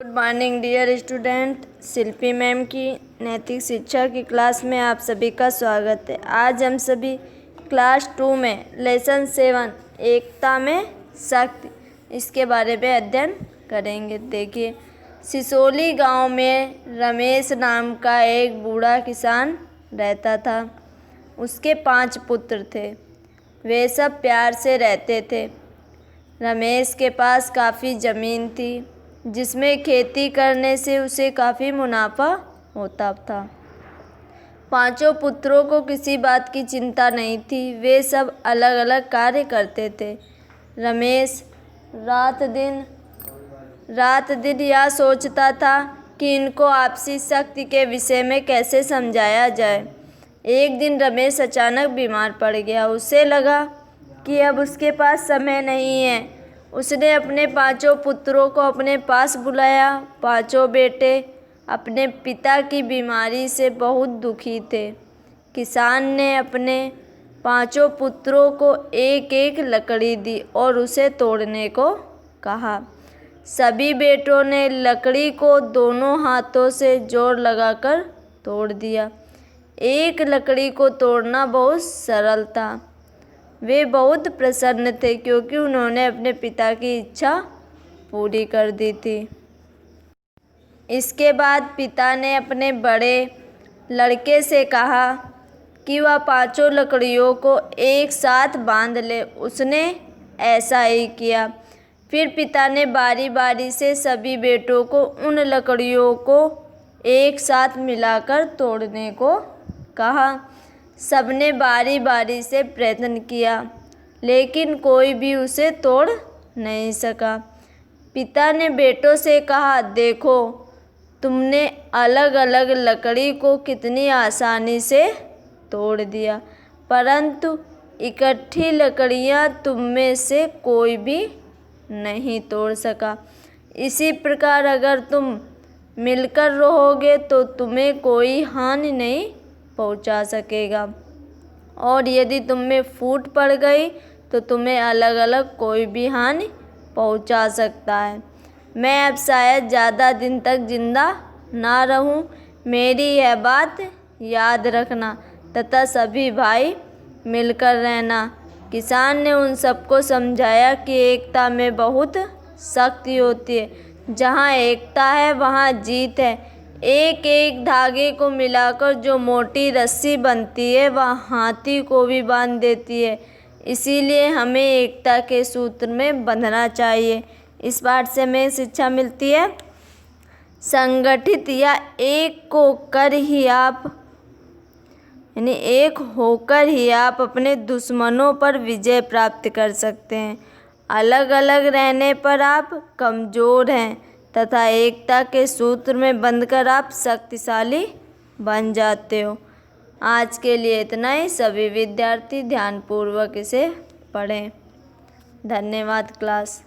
Good morning dear student. Shilpi ma'am की नैतिक शिक्षा की क्लास में आप सभी का स्वागत है। आज हम सभी क्लास 2 में लेसन 7 एकता में शक्ति इसके बारे में अध्ययन करेंगे। देखिए, सिसोली गांव में रमेश नाम का एक बूढ़ा किसान रहता था। उसके 5 पुत्र थे। वे सब प्यार से रहते थे। रमेश के पास काफ़ी ज़मीन थी जिसमें खेती करने से उसे काफ़ी मुनाफा होता था। 5 पुत्रों को किसी बात की चिंता नहीं थी। वे सब अलग अलग कार्य करते थे। रमेश रात दिन यह सोचता था कि इनको आपसी शक्ति के विषय में कैसे समझाया जाए। एक दिन रमेश अचानक बीमार पड़ गया। उसे लगा कि अब उसके पास समय नहीं है। उसने अपने 5 पुत्रों को अपने पास बुलाया। 5 बेटे अपने पिता की बीमारी से बहुत दुखी थे। किसान ने अपने 5 पुत्रों को एक एक लकड़ी दी और उसे तोड़ने को कहा। सभी बेटों ने लकड़ी को दोनों हाथों से जोर लगाकर तोड़ दिया। एक लकड़ी को तोड़ना बहुत सरल था। वे बहुत प्रसन्न थे क्योंकि उन्होंने अपने पिता की इच्छा पूरी कर दी थी। इसके बाद पिता ने अपने बड़े लड़के से कहा कि वह 5 लकड़ियों को एक साथ बांध ले। उसने ऐसा ही किया। फिर पिता ने बारी बारी से सभी बेटों को उन लकड़ियों को एक साथ मिलाकर तोड़ने को कहा। सबने बारी बारी से प्रयत्न किया लेकिन कोई भी उसे तोड़ नहीं सका। पिता ने बेटों से कहा, देखो, तुमने अलग अलग लकड़ी को कितनी आसानी से तोड़ दिया, परंतु इकट्ठी लकड़ियां तुम में से कोई भी नहीं तोड़ सका। इसी प्रकार अगर तुम मिलकर रहोगे तो तुम्हें कोई हानि नहीं पहुंचा सकेगा, और यदि तुम में फूट पड़ गई तो तुम्हें अलग अलग कोई भी हानि पहुंचा सकता है। मैं अब शायद ज़्यादा दिन तक जिंदा ना रहूं। मेरी यह बात याद रखना तथा सभी भाई मिलकर रहना। किसान ने उन सबको समझाया कि एकता में बहुत शक्ति होती है। जहाँ एकता है वहाँ जीत है। एक एक धागे को मिलाकर जो मोटी रस्सी बनती है वह हाथी को भी बांध देती है। इसीलिए हमें एकता के सूत्र में बंधना चाहिए। इस पाठ से हमें शिक्षा मिलती है, संगठित या एक होकर ही आप अपने दुश्मनों पर विजय प्राप्त कर सकते हैं। अलग अलग रहने पर आप कमज़ोर हैं तथा एकता के सूत्र में बंधकर आप शक्तिशाली बन जाते हो। आज के लिए इतना ही। सभी विद्यार्थी ध्यानपूर्वक इसे पढ़ें। धन्यवाद क्लास।